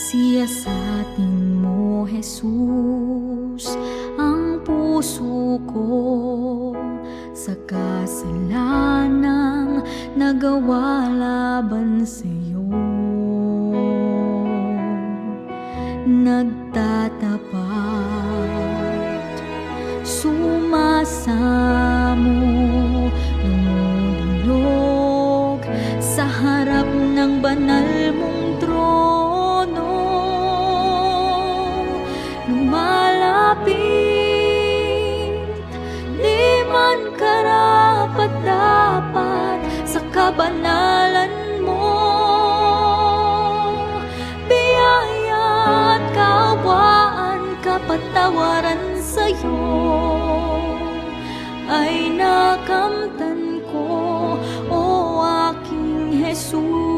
Siyasatin mo, Jesus, ang puso ko sa kasalanang nagawa laban sa'yo. Nagtatapat, sumasamo, lumululog sa harap ng banal mong trono. Lumalapit, di man karapat-dapat sa kabanalan mo. Biyaya at kaawaan, kapatawaran sa'yo ay nakamtan ko, o aking Jesus.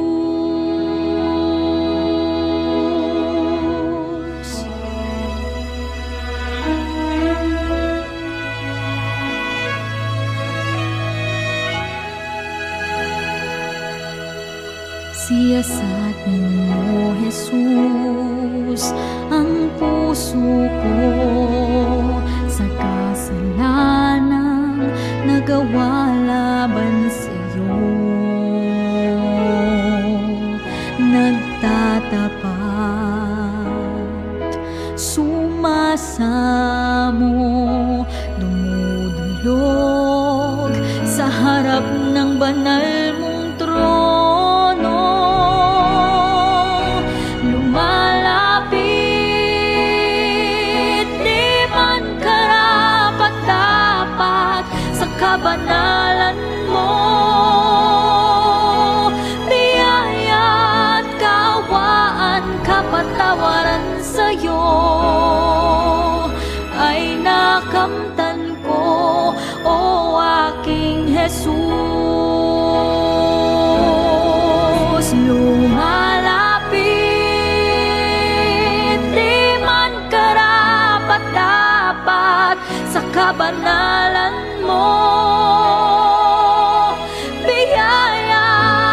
Siyasatin mo, Jesus, ang puso ko sa kasalanang nagawa laban sa'yo. Nagtatapat, sumasamo, dumudulog sa harap ng banal mong trono. Kabanalan mo, biyaya at kaawaan, kapatawaran sa'yo ay nakamtan ko, o aking Jesus. Lumalapit, di man karapat-dapat sa kabanalan mo. Biyaya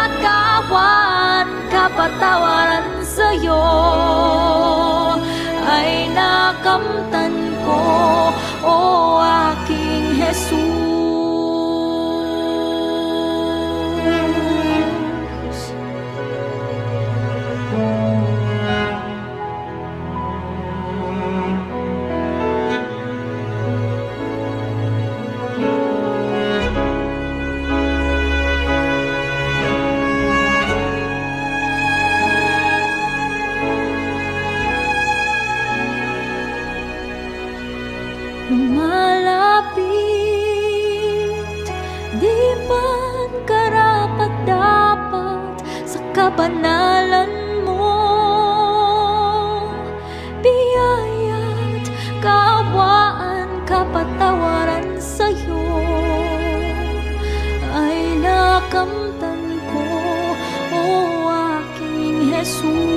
at kaawaan, kapatawaran sa'yo ay nakamtan ko, o aking Jesus. Lumalapit, di man karapat-dapat sa kabanalan mo. Biyaya't kaawaan, kapatawaran sa'yo ay nakamtan ko, o aking Jesus.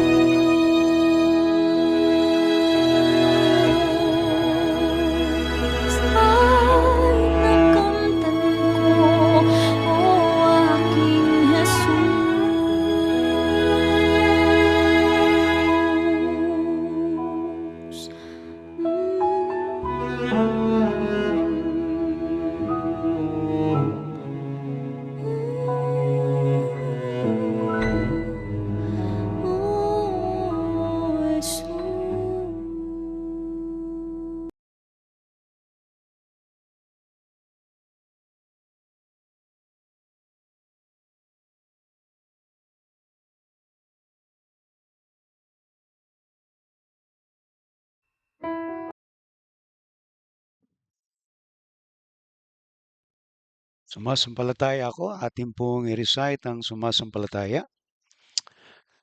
Sumasampalataya ako, atin pong i-recite ang sumasampalataya.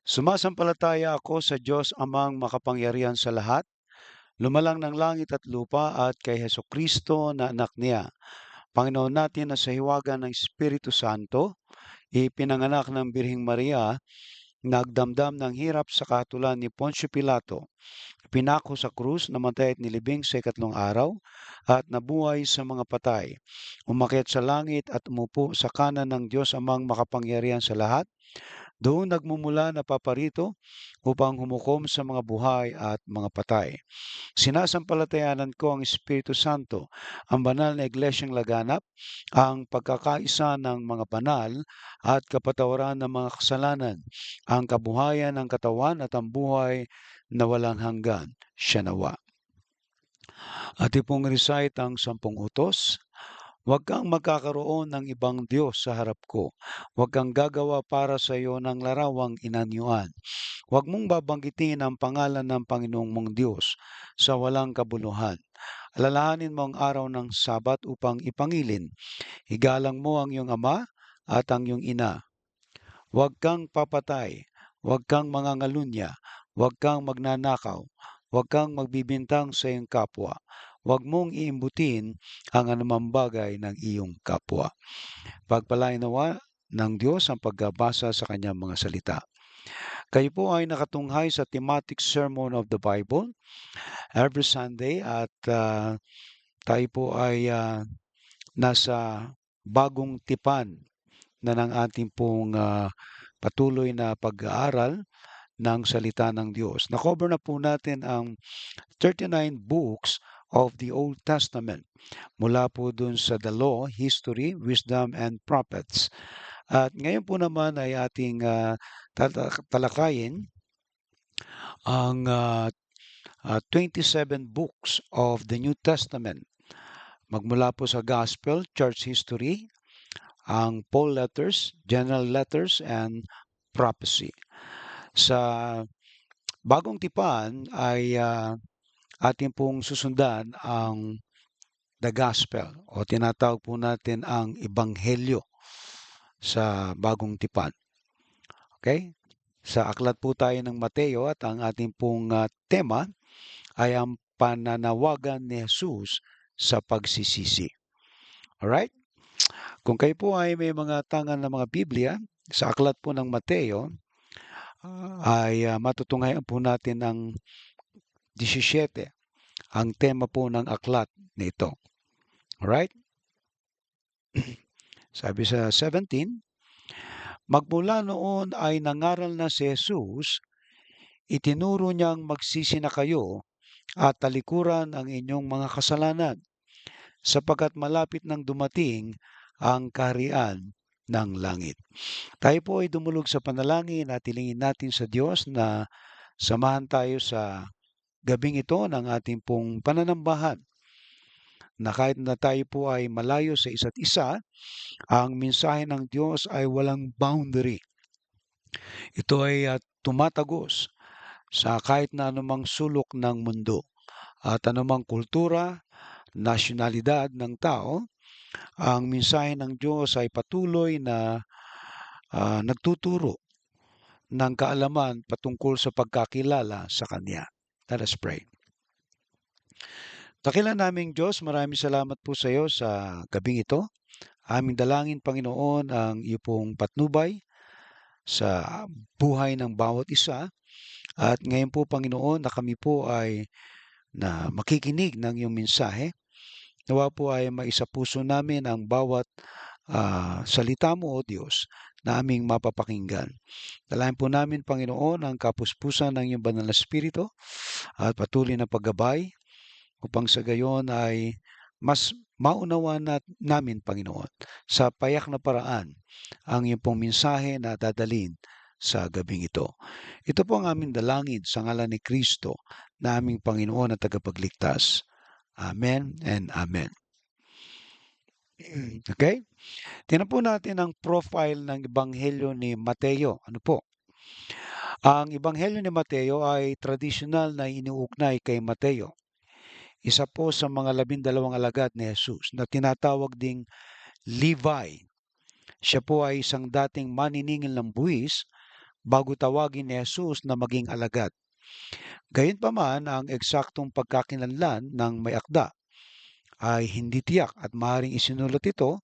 Sumasampalataya ako sa Diyos Amang makapangyarihan sa lahat, lumalang ng langit at lupa, at kay Hesukristo na anak niya, Panginoon natin, na sa hiwaga ng Espiritu Santo, ipinanganak ng Birhing Maria, nagdamdam ng hirap sa kahatulan ni Poncio Pilato, pinako sa krus, namatay at nilibing sa ikatlong araw, at nabuhay sa mga patay. Umakyat sa langit at umupo sa kanan ng Diyos Amang makapangyarihan sa lahat, Doon nagmumula na paparito upang humukom sa mga buhay at mga patay. Sinasampalatayanan ko ang Espiritu Santo, ang banal na iglesyang laganap, ang pagkakaisa ng mga banal at kapatawaran ng mga kasalanan, ang kabuhayan ng katawan at ang buhay na walang hanggan. Siya nawa. At ipong recite ang 10 utos. Huwag kang magkakaroon ng ibang Diyos sa harap ko. Huwag kang gagawa para sa iyo ng larawang inanyuan. Huwag mong babanggitin ang pangalan ng Panginoong mong Diyos sa walang kabuluhan. Alalahanin mo ang araw ng Sabat upang ipangilin. Igalang mo ang iyong ama at ang iyong ina. Huwag kang papatay. Huwag kang mangangalunya. Huwag kang magnanakaw. Huwag kang magbibintang sa iyong kapwa. Huwag mong iimbutin ang anumang bagay ng iyong kapwa. Pagpalain nawa ng Diyos ang pagbasa sa kanyang mga salita. Kayo po ay nakatunghay sa thematic sermon of the Bible every Sunday at tayo po ay nasa bagong tipan na ng ating pong patuloy na pag-aaral ng salita ng Diyos. Na-cover na po natin ang 39 books of the Old Testament. Mula po dun sa the Law, History, Wisdom, and Prophets. At ngayon po naman ay ating talakayin ang 27 books of the New Testament. Magmula po sa Gospel, Church History, ang Paul letters, General letters, and Prophecy. Sa bagong tipan ay ating pong susundan ang the Gospel o tinatawag po natin ang Ebanghelyo sa bagong tipan. Okay? Sa aklat po tayo ng Mateo at ang ating pong tema ay ang pananawagan ni Jesus sa pagsisisi. Alright? Kung kayo po ay may mga tangan ng mga Biblia, sa aklat po ng Mateo, ay matutunghayan po natin ang 17, ang tema po ng aklat nito. Alright? Sabi sa 17, magmula noon ay nangaral na si Jesus, itinuro niyang magsisi na kayo at talikuran ang inyong mga kasalanan, sapagkat malapit nang dumating ang kaharian ng langit. Tayo po ay dumulog sa panalangin at hilingin natin sa Diyos na samahan tayo sa gabing ito ng ating pong pananambahan, na kahit na tayo po ay malayo sa isa't isa, ang mensahe ng Diyos ay walang boundary. Ito ay tumatagos sa kahit na anumang sulok ng mundo at anumang kultura, nasyonalidad ng tao. Ang mensahe ng Diyos ay patuloy na nagtuturo ng kaalaman patungkol sa pagkakilala sa Kanya. Let us pray. Dakilang naming Diyos, maraming salamat po sa iyo sa gabing ito. Aming dalangin, Panginoon, ang iyo pong patnubay sa buhay ng bawat isa. At ngayon po, Panginoon, na kami po ay na makikinig ng iyong mensahe. Nawa po ay maisapuso namin ang bawat salita mo, O Diyos, na aming mapapakinggan. Dalayan po namin, Panginoon, ang kapuspusan ng iyong banal na Espiritu at patuloy na paggabay upang sa gayon ay mas maunawa namin, Panginoon, sa payak na paraan ang iyong pong mensahe na dadalhin sa gabing ito. Ito po ang aming dalangin sa ngalan ni Kristo na aming Panginoon at tagapagligtas. Amen and Amen. Okay? Tingnan po natin ang profile ng Ebanghelyo ni Mateo. Ano po? Ang Ebanghelyo ni Mateo ay tradisyonal na iniuugnay kay Mateo, isa po sa mga 12 alagad ni Jesus na tinatawag ding Levi. Siya po ay isang dating maniningil ng buwis bago tawagin ni Jesus na maging alagad. Gayunpaman, ang eksaktong pagkakilanlan ng may akda ay hindi tiyak at maaaring isinulat ito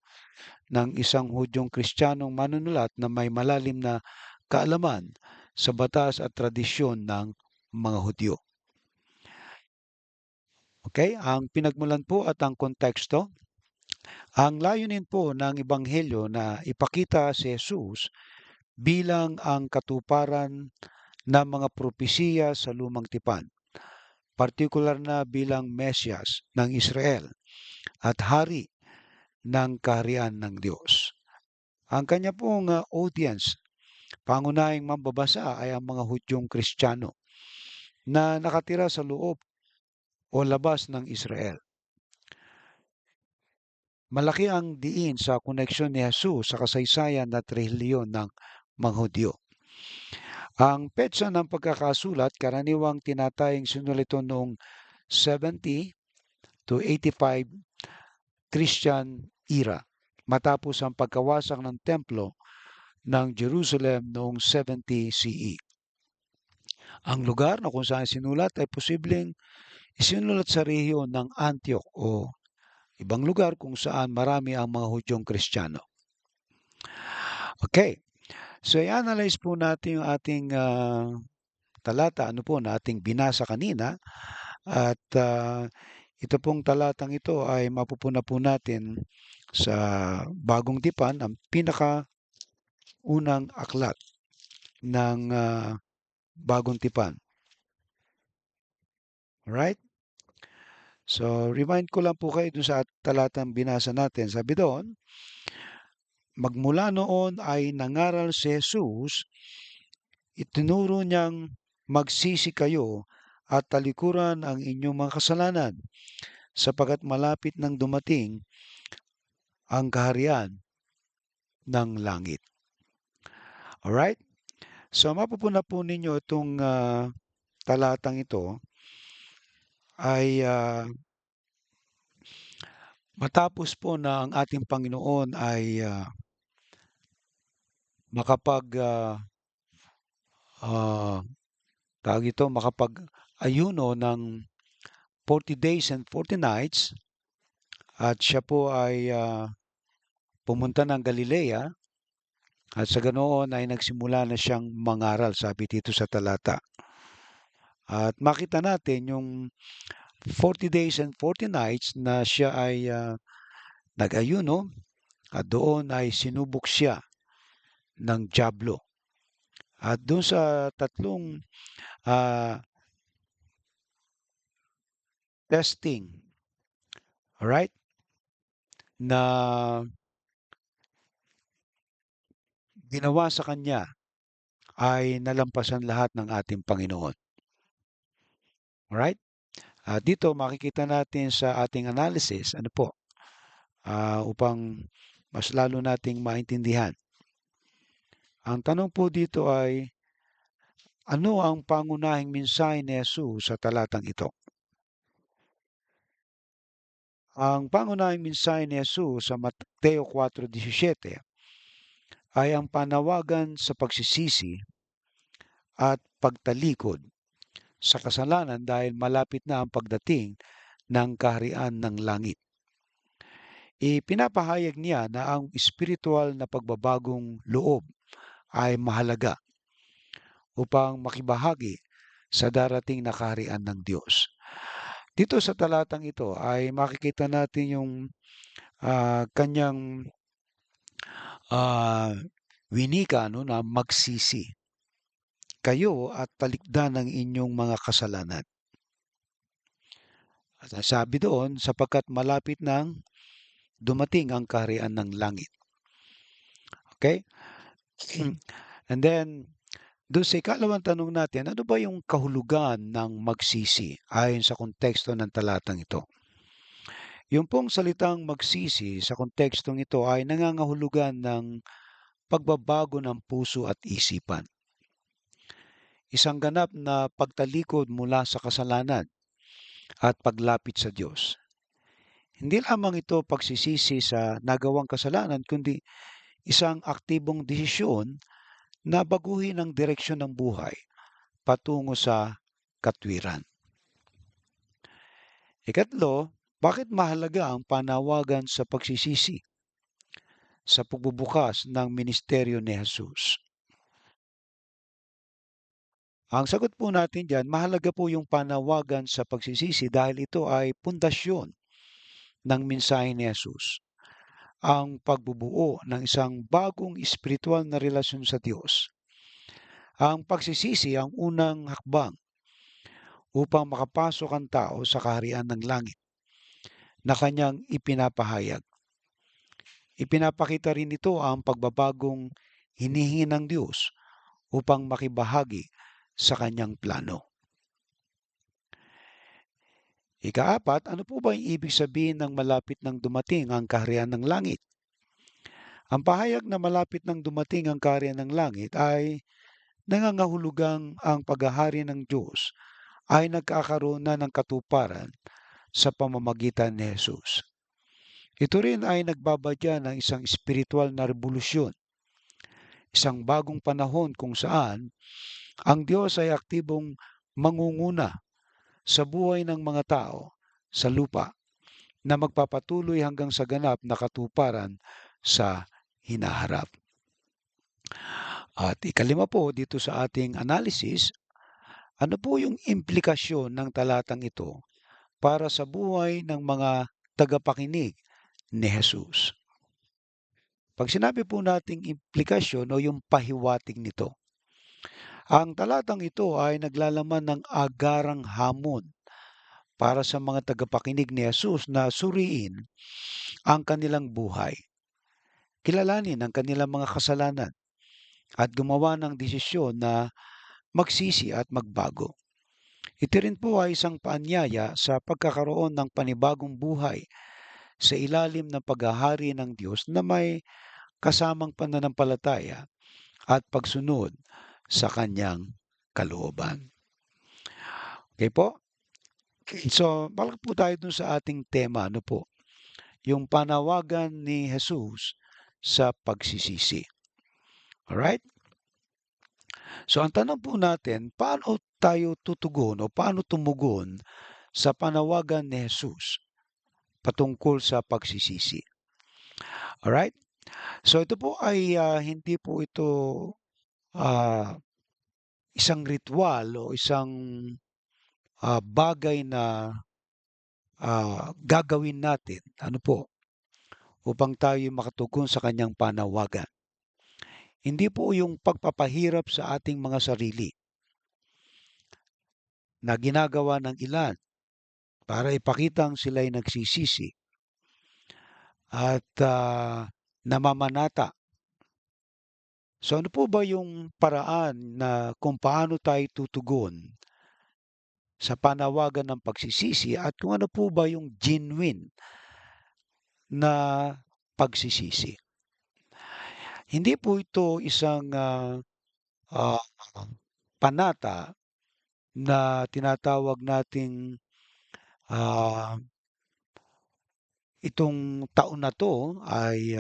ng isang Hudyong Kristiyanong manunulat na may malalim na kaalaman sa batas at tradisyon ng mga Hudyo. Okay, ang pinagmulan po at ang konteksto. Ang layunin po ng Ebanghelyo na ipakita si Jesus bilang ang katuparan ng mga propesiya sa Lumang Tipan, partikular na bilang Mesyas ng Israel at hari ng kaharian ng Diyos. Ang kanya pong audience, pangunahing mambabasa ay ang mga Hudyong Kristiyano na nakatira sa loob o labas ng Israel. Malaki ang diin sa koneksyon ni Jesus sa kasaysayan at relihiyon ng mga Hudyo. Ang petsa ng pagkakasulat karaniwang tinatayang sinulat ito noong 70 to 85 Christian era matapos ang pagkawasak ng templo ng Jerusalem noong 70 CE. Ang lugar na kung saan sinulat ay posibleng isinulat sa rehiyon ng Antioch o ibang lugar kung saan marami ang mga Hudyong Kristiyano. Okay, so i-analyze po natin yung ating talata na ating binasa kanina at ito pong talatang ito ay mapupuna po natin sa Bagong Tipan, ang pinakaunang aklat ng Bagong Tipan. Alright? So, remind ko lang po kayo dun sa talatang binasa natin. Sabi doon, magmula noon ay nangaral si Jesus, itinuro niyang magsisi kayo at talikuran ang inyong mga kasalanan sapagkat malapit nang dumating ang kaharian ng langit. Alright? So, mapupuna po ninyo itong talatang ito ay matapos po na ang ating Panginoon ay makapag makapag-ayuno ng 40 days and 40 nights at siya po ay pumunta ng Galilea at sa ganoon ay nagsimula na siyang mangaral, sabi dito sa talata. At makita natin yung 40 days and 40 nights na siya ay nag-ayuno at doon ay sinubok siya ng dyablo. At doon sa tatlong testing, alright, na ginawa sa kanya ay nalampasan lahat ng ating Panginoon. Alright? Dito makikita natin sa ating analysis, ano po, upang mas lalo nating maintindihan. Ang tanong po dito ay, ano ang pangunahing mensahe ni Jesus sa talatang ito? Ang pangunahing mensahe ni Jesus sa Mateo 4:17 ay ang panawagan sa pagsisisi at pagtalikod sa kasalanan dahil malapit na ang pagdating ng kaharian ng langit. Ipinapahayag niya na ang espiritual na pagbabagong loob ay mahalaga upang makibahagi sa darating na kaharian ng Diyos. Dito sa talatang ito ay makikita natin yung kanyang winika na magsisi kayo at talikdan ng inyong mga kasalanan. At sabi doon, sapagkat malapit nang dumating ang kaharian ng langit. Okay? And then, doon sa ikalawang tanong natin, ano ba yung kahulugan ng magsisi ayon sa konteksto ng talatang ito? Yung pong salitang magsisi sa kontekstong ito ay nangangahulugan ng pagbabago ng puso at isipan. Isang ganap na pagtalikod mula sa kasalanan at paglapit sa Diyos. Hindi lamang ito pagsisisi sa nagawang kasalanan, kundi isang aktibong desisyon na baguhin ang direksyon ng buhay patungo sa katwiran. Ikatlo, bakit mahalaga ang panawagan sa pagsisisi sa pagbubukas ng ministeryo ni Jesus? Ang sagot po natin dyan, mahalaga po yung panawagan sa pagsisisi dahil ito ay pundasyon ng mensahe ni Jesus. ang pagbubuo ng isang bagong espiritual na relasyon sa Diyos. Ang pagsisisi ang unang hakbang upang makapasok ang tao sa kaharian ng langit na kanyang ipinapahayag. Ipinapakita rin nito ang pagbabagong hinihingi ng Diyos upang makibahagi sa kanyang plano. Ikaapat, ano po ba yung ibig sabihin ng malapit ng dumating ang kaharian ng langit? Ang pahayag na malapit ng dumating ang kaharian ng langit ay nangangahulugang ang paghahari ng Diyos ay nagkakaroon na ng katuparan sa pamamagitan ni Jesus. Ito rin ay nagbabadya ng isang espiritual na revolusyon, isang bagong panahon kung saan ang Diyos ay aktibong mangunguna sa buhay ng mga tao sa lupa na magpapatuloy hanggang sa ganap na katuparan sa hinaharap. At ikalima po dito sa ating analysis, ano po yung implikasyon ng talatang ito para sa buhay ng mga tagapakinig ni Jesus? Pag sinabi po nating implikasyon o yung pahiwatig nito, ang talatang ito ay naglalaman ng agarang hamon para sa mga tagapakinig ni Jesus na suriin ang kanilang buhay, kilalanin ang kanilang mga kasalanan, at gumawa ng desisyon na magsisi at magbago. Ito rin po ay isang paanyaya sa pagkakaroon ng panibagong buhay sa ilalim ng paghahari ng Diyos na may kasamang pananampalataya at pagsunod sa kanyang kalooban. Okay po? So, balik po tayo dun sa ating tema, ano po? Yung panawagan ni Jesus sa pagsisisi. Alright? So, ang tanong po natin, paano tayo tutugon o paano tumugon sa panawagan ni Jesus patungkol sa pagsisisi? Alright? So, ito po ay hindi po ito ah, isang ritual o isang bagay na gagawin natin, ano po, upang tayo makatugon sa kanyang panawagan. Hindi po yung pagpapahirap sa ating mga sarili na ginagawa ng ilan para ipakitang sila'y nagsisisi at namamanata. So ano po ba yung paraan na kung paano tayo tutugon sa panawagan ng pagsisisi at kung ano po ba yung genuine na pagsisisi? Hindi po ito isang ah, panata na tinatawag nating ah, itong taon na 'to ay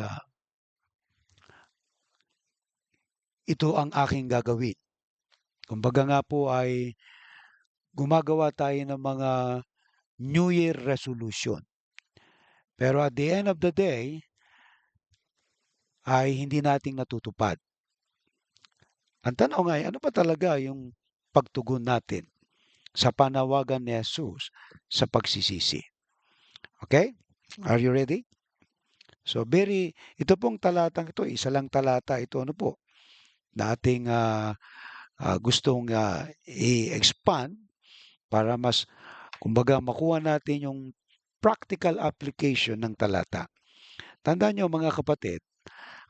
ito ang aking gagawin. Kumbaga nga po ay gumagawa tayo ng mga New Year resolution. Pero at the end of the day ay hindi natin natutupad. Ang tanong ay ano pa talaga yung pagtugon natin sa panawagan ni Jesus sa pagsisisi? Okay? Are you ready? So ito pong talatang ito, isa lang talata ito, ano po, na ating gustong i-expand para mas, kumbaga, makuha natin yung practical application ng talata. Tandaan nyo mga kapatid,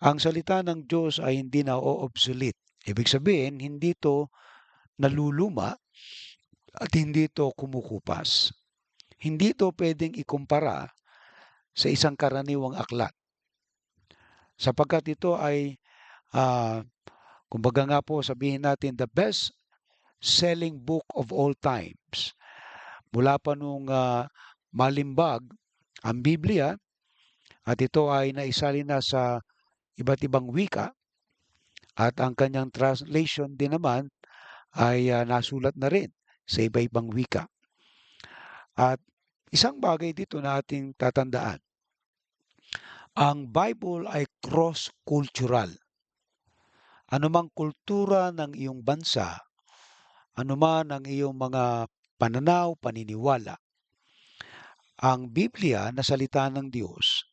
ang salita ng Diyos ay hindi na o-obsolete. Ibig sabihin, hindi to naluluma at hindi to kumukupas. Hindi to pwedeng ikumpara sa isang karaniwang aklat. Sapagkat ito ay, kumbaga nga po sabihin natin, the best selling book of all times. Mula pa nung malimbag ang Biblia at ito ay naisalin na sa iba't ibang wika at ang kanyang translation din naman ay nasulat na rin sa iba-ibang wika. At isang bagay dito na ating tatandaan, ang Bible ay cross-cultural. Anumang kultura ng iyong bansa, anuman ang iyong mga pananaw, paniniwala, ang Biblia na salita ng Diyos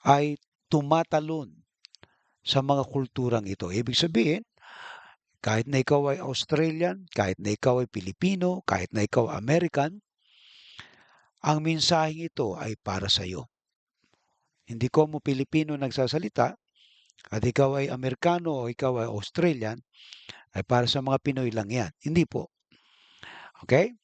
ay tumatalon sa mga kulturang ito. Ibig sabihin, kahit na ikaw ay Australian, kahit na ikaw ay Pilipino, kahit na ikaw ay American, ang mensaheng ito ay para sa iyo. Hindi ko mo Pilipino nagsasalita at ikaw ay Amerikano o ikaw ay Australian, ay para sa mga Pinoy lang yan. Hindi po. Okay?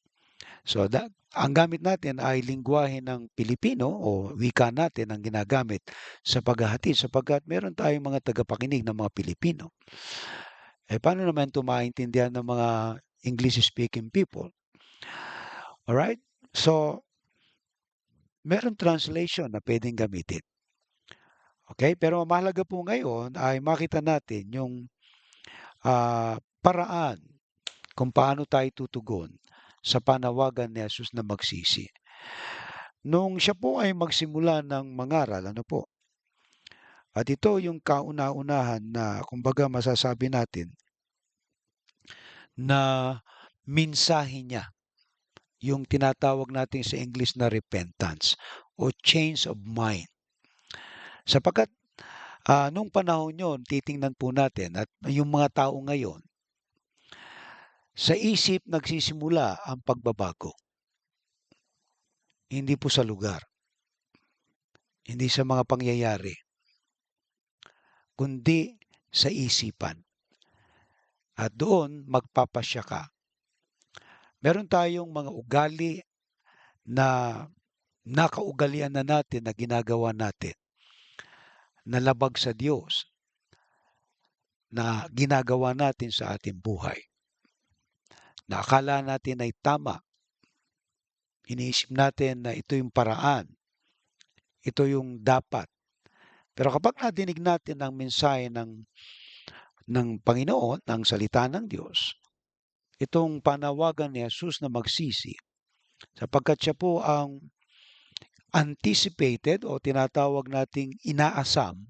So, ang gamit natin ay lingwahe ng Pilipino o wika natin ang ginagamit sa paghahatid sapagkat meron tayong mga tagapakinig ng mga Pilipino. Eh, paano naman ito maintindihan ng mga English-speaking people? Alright? So, meron translation na pwedeng gamitin. Okay? Pero ang mahalaga po ngayon ay makita natin yung paraan kung paano tayo tutugon sa panawagan ni Jesus na magsisi. Nung siya po ay magsimula ng mangaral, ano po? At ito yung kauna-unahan na kumbaga masasabi natin na mensahe niya, yung tinatawag natin sa English na repentance o change of mind. Sapagkat nung panahon yon, titingnan po natin at yung mga tao ngayon, sa isip nagsisimula ang pagbabago. Hindi po sa lugar, hindi sa mga pangyayari, kundi sa isipan. At doon magpapasya ka. Meron tayong mga ugali na nakaugalian na natin na ginagawa natin na labag sa Diyos na ginagawa natin sa ating buhay. Na akala natin ay tama. Iniisip natin na ito yung paraan. Ito yung dapat. Pero kapag nadinig natin ang mensahe ng Panginoon, ng salita ng Diyos, itong panawagan ni Jesus na magsisi, sapagkat siya po ang anticipated o tinatawag nating inaasam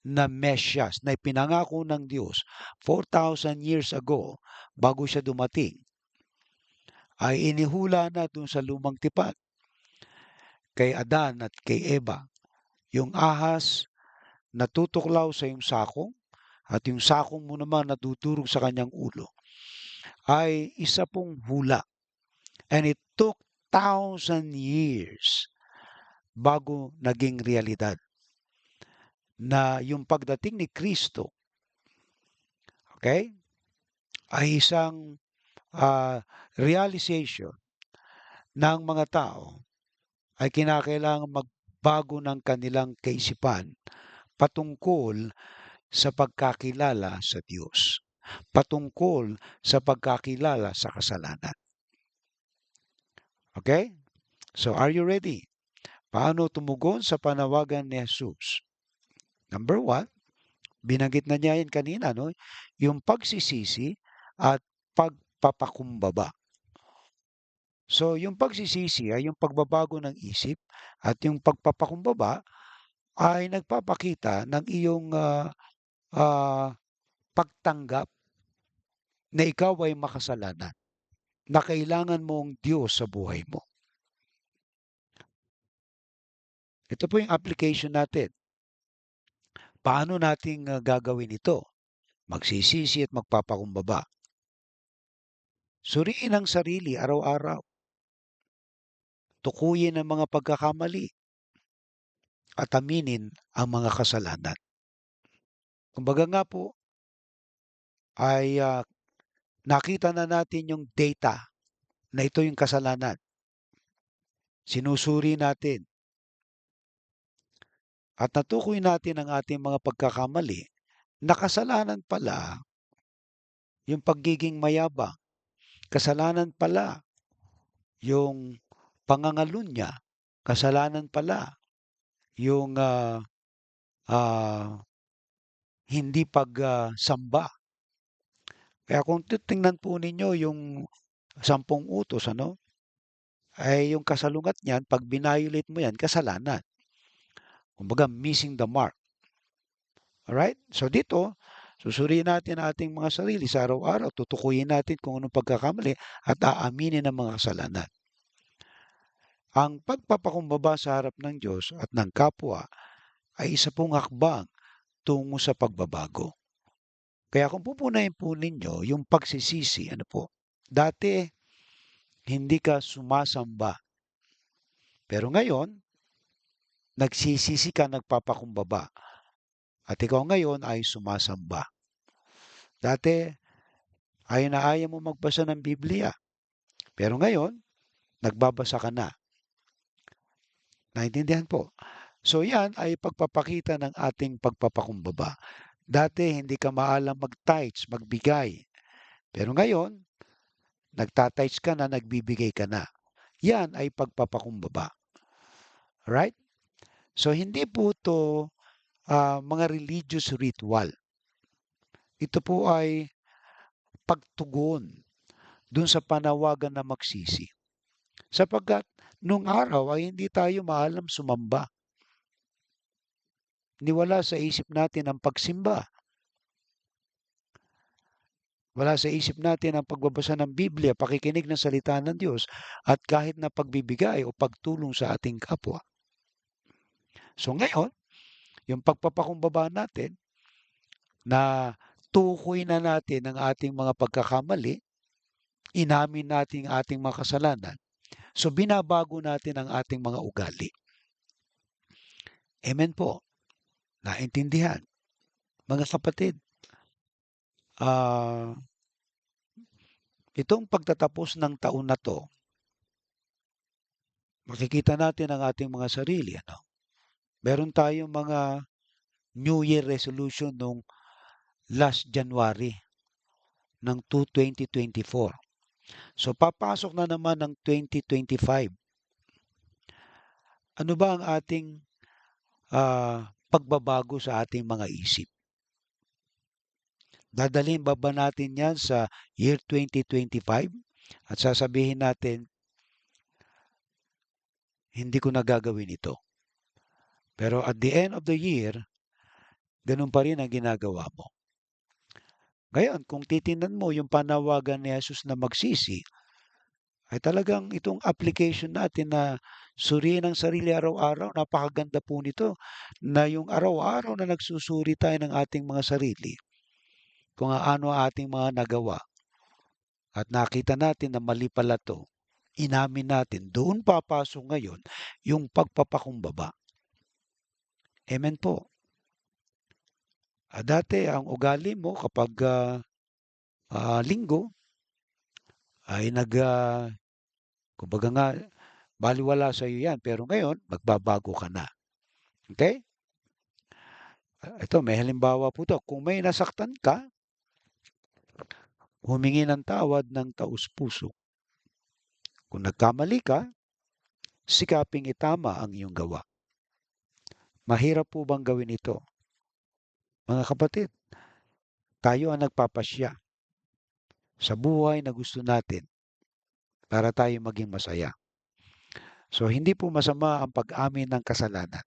na Mesyas na ipinangako ng Diyos 4,000 years ago bago siya dumating, ay inihula na dun sa lumang tipan kay Adan at kay Eva. Yung ahas na tutuklaw sa iyong sakong at yung sakong mo naman natutulog sa kanyang ulo ay isa pong hula. And it took 1,000 years bago naging realidad na yung pagdating ni Kristo, okay, ay isang realization ng mga tao ay kinakailangan magbago ng kanilang kaisipan patungkol sa pagkakilala sa Diyos, patungkol sa pagkakilala sa kasalanan. Okay? So, are you ready? Paano tumugon sa panawagan ni Jesus? Number 1, binanggit na niya yun kanina, no? Yung pagsisisi at pagpapakumbaba. So, yung pagsisisi ay yung pagbabago ng isip at yung pagpapakumbaba ay nagpapakita ng iyong pagtanggap na ikaw ay makasalanan, na kailangan mo ang Diyos sa buhay mo. Ito po yung application natin. Paano natin gagawin ito? Magsisisi at magpapakumbaba. Suriin ang sarili araw-araw. Tukuyin ang mga pagkakamali at aminin ang mga kasalanan. Kumbaga nga po, ay nakita na natin yung data na ito yung kasalanan. Sinusuri natin. At natukoy natin ang ating mga pagkakamali, na kasalanan pala yung pagiging mayabang. Kasalanan pala yung pangangalunya. Kasalanan pala yung hindi pagsamba. Kaya kung titingnan po ninyo yung 10 utos, ay yung kasalungat niyan, pag binayolate mo yan, kasalanan. Kumbaga, missing the mark. Alright? So dito, susuriin natin ang ating mga sarili sa araw-araw, tutukuyin natin kung anong pagkakamali at aaminin ang mga kasalanan. Ang pagpapakumbaba sa harap ng Diyos at ng kapwa ay isa pong hakbang tungo sa pagbabago. Kaya kung pupunahin po ninyo yung pagsisisi, ano po, dati hindi ka sumasamba, pero ngayon nagsisisi ka, nagpapakumbaba, at ikaw ngayon ay sumasamba. Dati ayaw mo magbasa ng Biblia, pero ngayon nagbabasa ka na. Naintindihan po? So yan ay pagpapakita ng ating pagpapakumbaba. Dati hindi ka maalam mag-tithes, magbigay. Pero ngayon, nagtatights ka na, nagbibigay ka na. Yan ay pagpapakumbaba. Right? So hindi po to mga religious ritual. Ito po ay pagtugon dun sa panawagan na magsisi. Sapagkat nung araw ay hindi tayo maalam sumamba. Niwala sa isip natin ang pagsimba. Wala sa isip natin ang pagbabasa ng Biblia, pakikinig ng salita ng Diyos, at kahit na pagbibigay o pagtulong sa ating kapwa. So ngayon, yung pagpapakumbaba natin, na tukoy na natin ang ating mga pagkakamali, inamin natin ang ating mga kasalanan, so binabago natin ang ating mga ugali. Amen po. Naintindihan. Mga kapatid, itong pagtatapos ng taon na to, makikita natin ang ating mga sarili. Ano? Meron tayong mga New Year resolution nung last January ng 2024. So papasok na naman ng 2025. Ano ba ang ating pagbabago sa ating mga isip? Dadalhin ba natin yan sa year 2025 at sasabihin natin, hindi ko na gagawin ito. Pero at the end of the year, ganun pa rin ang ginagawa mo. Ngayon, kung titingnan mo yung panawagan ni Jesus na magsisi, ay talagang itong application natin na suriin ang sarili araw-araw, napakaganda po nito, na yung araw-araw na nagsusuri tayo ng ating mga sarili, kung ano ang ating mga nagawa, at nakita natin na mali pala to, inamin natin, doon papasok ngayon yung pagpapakumbaba. Amen po. Dati, ang ugali mo kapag linggo, ay kumbaga nga, baliwala sa iyo yan. Pero ngayon, magbabago ka na. Okay? Ito, may halimbawa po to. Kung may nasaktan ka, humingi ng tawad ng taus-puso. Kung nagkamali ka, sikaping itama ang iyong gawa. Mahirap po bang gawin ito? Mga kapatid, tayo ang nagpapasya sa buhay na gusto natin para tayo maging masaya. So, hindi po masama ang pag-amin ng kasalanan.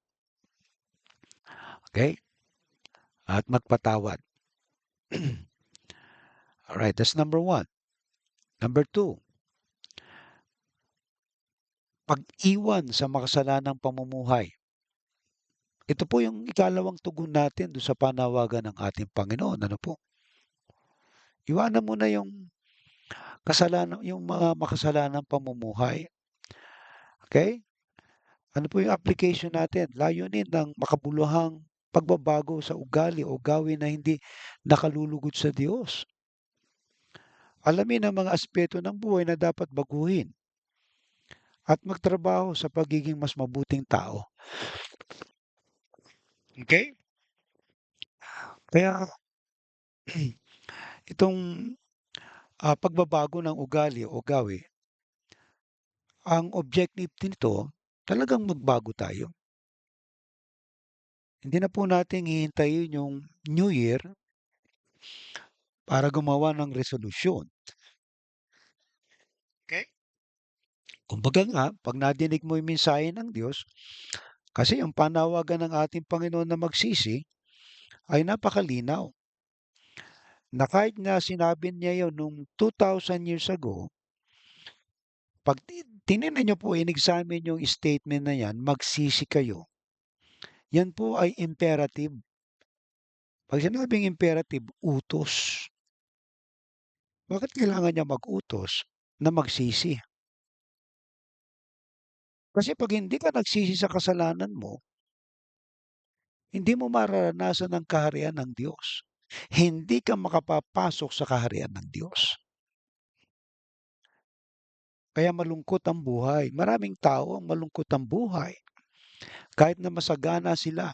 Okay? At magpatawad. Alright, that's number 1. Number 2, pag-iwan sa makasalanang pamumuhay. Ito po yung ikalawang tugon natin doon sa panawagan ng ating Panginoon. Ano po? Iwanan mo na yung kasalanan, yung mga makasalanang pamumuhay. Okay? Ano po yung application natin? Layunin ng makabuluhang pagbabago sa ugali o gawin na hindi nakalulugod sa Diyos. Alamin ang mga aspeto ng buhay na dapat baguhin at magtrabaho sa pagiging mas mabuting tao. Okay? Kaya itong pagbabago ng ugali o gawi, ang objective nito, talagang magbago tayo. Hindi na po natin hihintayin yung New Year para gumawa ng resolusyon. Okay? Kumbaga nga, pag nadinig mo yung mensahe ng Diyos, kasi ang panawagan ng ating Panginoon na magsisi ay napakalinaw. Na kahit nga sinabi niya yun nung 2,000 years ago, pag tinignan niyo po, in-examine yung statement na yan, magsisi kayo. Yan po ay imperative. 'Pag sinabing imperative, utos. Bakit kailangan niya mag-utos na magsisi? Kasi 'pag hindi ka nagsisi sa kasalanan mo, hindi mo mararanasan ang kaharian ng Diyos. Hindi ka makapapasok sa kaharian ng Diyos. Kaya malungkot ang buhay. Maraming tao ang malungkot ang buhay kahit na masagana sila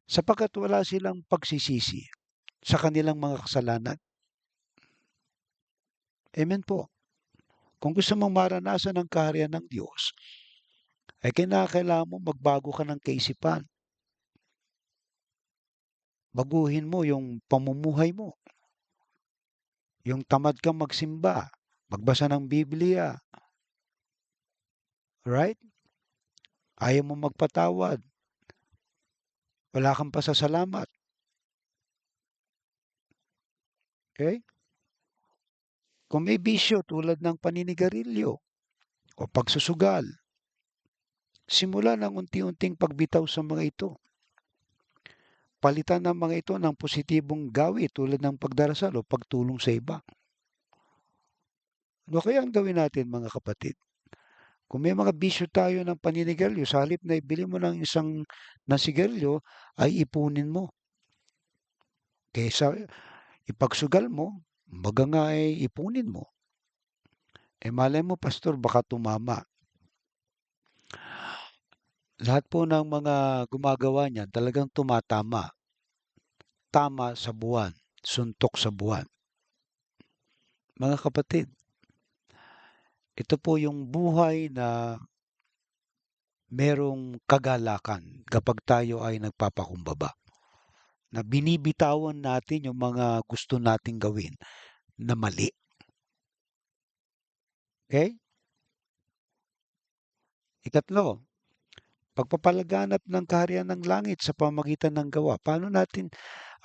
sapagkat wala silang pagsisisi sa kanilang mga kasalanan. Amen po. Kung gusto mong maranasan ang kaharian ng Diyos, ay kinakailangan mo magbago ka ng kaisipan. Baguhin mo yung pamumuhay mo. Yung tamad kang magsimba, magbasa ng Biblia, right? Ayaw mo magpatawad, wala kang pasasalamat, okay? Kung may bisyo tulad ng paninigarilyo o pagsusugal, simulan ng unti-unting pagbitaw sa mga ito. Palitan ng mga ito ng positibong gawi tulad ng pagdarasal o pagtulong sa iba. Ano kaya ang gawin natin mga kapatid? Kung may mga bisyo tayo ng paninigarilyo, sa halip na ibili mo ng isang na sigarilyo, ay ipunin mo. Kaysa ipagsugal mo, baga nga ay ipunin mo. Eh malay mo, pastor, baka tumama. Lahat po ng mga gumagawa niyan talagang tumatama. Tama sa buwan, suntok sa buwan. Mga kapatid, ito po yung buhay na merong kagalakan kapag tayo ay nagpapakumbaba. Na binibitawan natin yung mga gusto nating gawin na mali. Okay? Ikatlo, pagpapalaganap ng kaharian ng langit sa pamagitan ng gawa. Paano natin,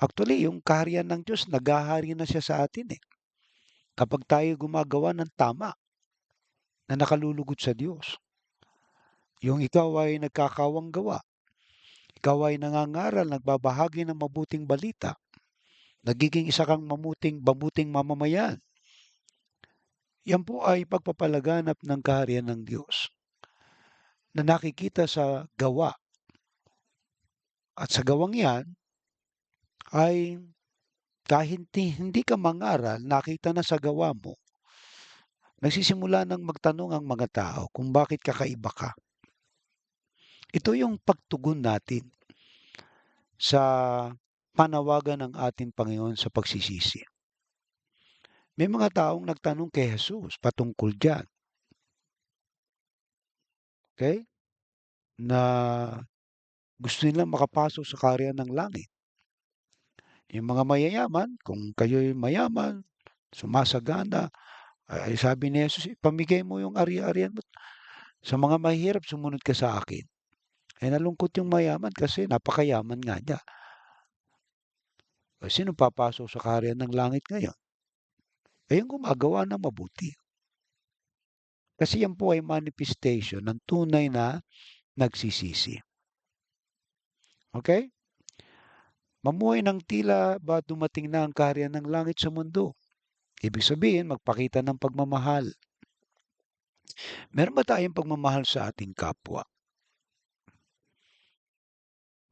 actually, yung kaharian ng Diyos, naghahari na siya sa atin eh. Kapag tayo gumagawa ng tama na nakalulugod sa Diyos. Yung ikaw ay nagkakawang gawa. Ikaw ay nangangaral, nagbabahagi ng mabuting balita. Nagiging isa kang mabuting mamamayan. Yan po ay pagpapalaganap ng kaharian ng Diyos na nakikita sa gawa. At sa gawang yan ay kahit hindi ka mangaral, nakita na sa gawa mo, nagsisimula ng magtanong ang mga tao kung bakit kakaiba ka. Ito yung pagtugon natin sa panawagan ng ating Panginoon sa pagsisisi. May mga taong nagtanong kay Jesus patungkol diyan. Okay? Na gusto nilang makapasok sa kaharian ng langit. Yung mga mayayaman, kung kayo'y mayaman, sumasagana, ay sabi ni Jesus, ipamigay mo yung ari-arian mo. Sa mga mahirap, sumunod ka sa akin. Ay nalungkot yung mayaman kasi napakayaman nga niya. Sino papasok sa kaharian ng langit ngayon? Ay yung gumagawa ng mabuti. Kasi yan po ay manifestation ng tunay na nagsisisi. Okay? Mamuhay ng tila ba dumating na ang kaharian ng langit sa mundo? Ibig sabihin, magpakita ng pagmamahal. Meron ba tayong pagmamahal sa ating kapwa?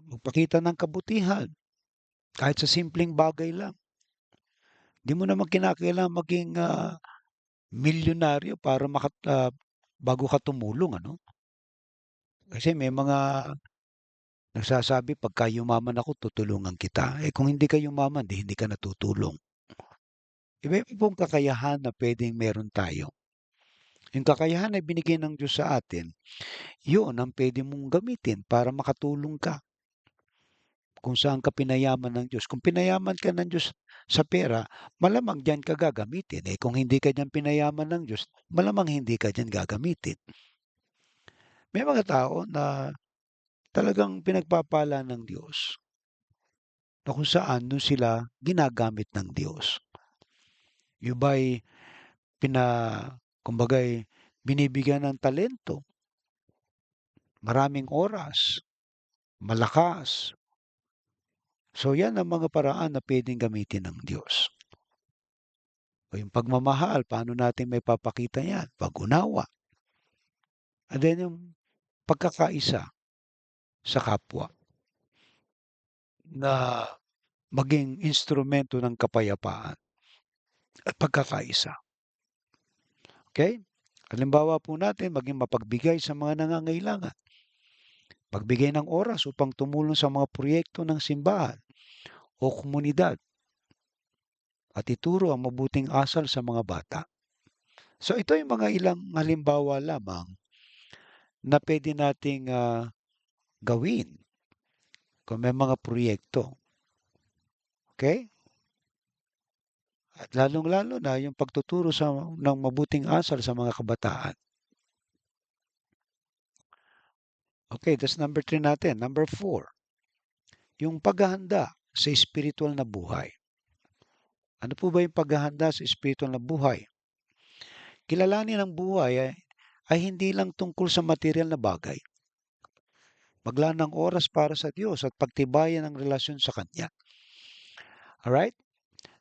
Magpakita ng kabutihan, kahit sa simpleng bagay lang. Di mo naman kinakailangan maging milyonaryo para bago ka tumulong, ano? Kasi may mga nagsasabi, pagka yumaman ako, tutulungan kita. Eh kung hindi ka yumaman, di hindi ka natutulong. Iba-iba pong kakayahan na pwedeng meron tayo. Yung kakayahan na binigay ng Diyos sa atin, yun ang pwede mong gamitin para makatulong ka kung saan ka pinayaman ng Diyos. Kung pinayaman ka ng Diyos sa pera, malamang diyan ka gagamitin. Eh kung hindi ka diyan pinayaman ng Diyos, malamang hindi ka diyan gagamitin. May mga tao na talagang pinagpapala ng Diyos na kung saan doon sila ginagamit ng Diyos. Yung ba'y kumbaga'y binibigyan ng talento, maraming oras, malakas. So yan ang mga paraan na pwedeng gamitin ng Diyos. O yung pagmamahal, paano natin may papakita yan? Pag-unawa. And then yung pagkakaisa sa kapwa na maging instrumento ng kapayapaan at pagkakaisa. Okay? Halimbawa po natin, maging mapagbigay sa mga nangangailangan. Pagbigay ng oras upang tumulong sa mga proyekto ng simbahan o komunidad at ituro ang mabuting asal sa mga bata. So ito yung mga ilang halimbawa lamang na pwede nating gawin kung may mga proyekto. Okay? At lalong-lalo na yung pagtuturo ng mabuting asal sa mga kabataan. Okay, that's number 3 natin. Number 4, yung paghahanda sa spiritual na buhay. Ano po ba yung paghahanda sa spiritual na buhay? Kilalanin ang buhay ay hindi lang tungkol sa material na bagay. Maglaan ng oras para sa Diyos at pagtibayan ang relasyon sa Kanya. Alright?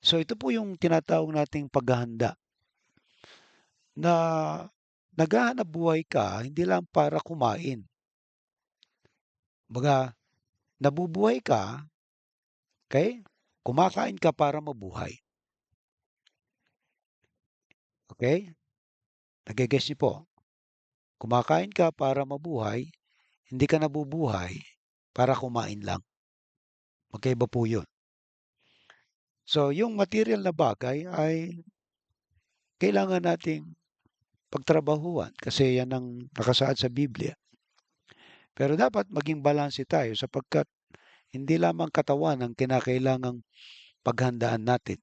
So ito po yung tinatawag nating paghahanda na naghahanap buhay ka hindi lang para kumain. Baga, nabubuhay ka, okay? Kumakain ka para mabuhay. Okay? Nagigets niyo po? Kumakain ka para mabuhay, hindi ka nabubuhay para kumain lang. Magkaiba po yun. So, yung material na bagay ay kailangan nating pagtrabahuan kasi yan ang nakasaad sa Biblia. Pero dapat maging balanse tayo sapagkat hindi lamang katawan ang kinakailangang paghandaan natin,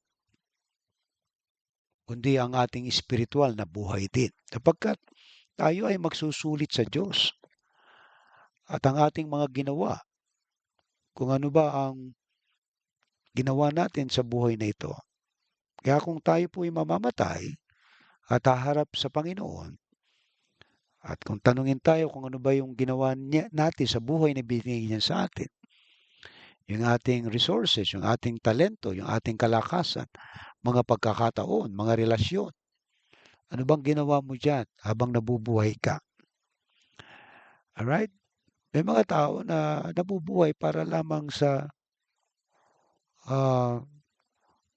kundi ang ating espiritual na buhay din. Sapagkat tayo ay magsusulit sa Diyos. At ang ating mga ginawa, kung ano ba ang ginawa natin sa buhay na ito. Kaya kung tayo po ay mamamatay at haharap sa Panginoon, at kung tanungin tayo kung ano ba yung ginawa natin sa buhay na binigay niya sa atin, yung ating resources, yung ating talento, yung ating kalakasan, mga pagkakataon, mga relasyon, ano bang ginawa mo dyan habang nabubuhay ka? Alright? May mga tao na nabubuhay para lamang sa ah,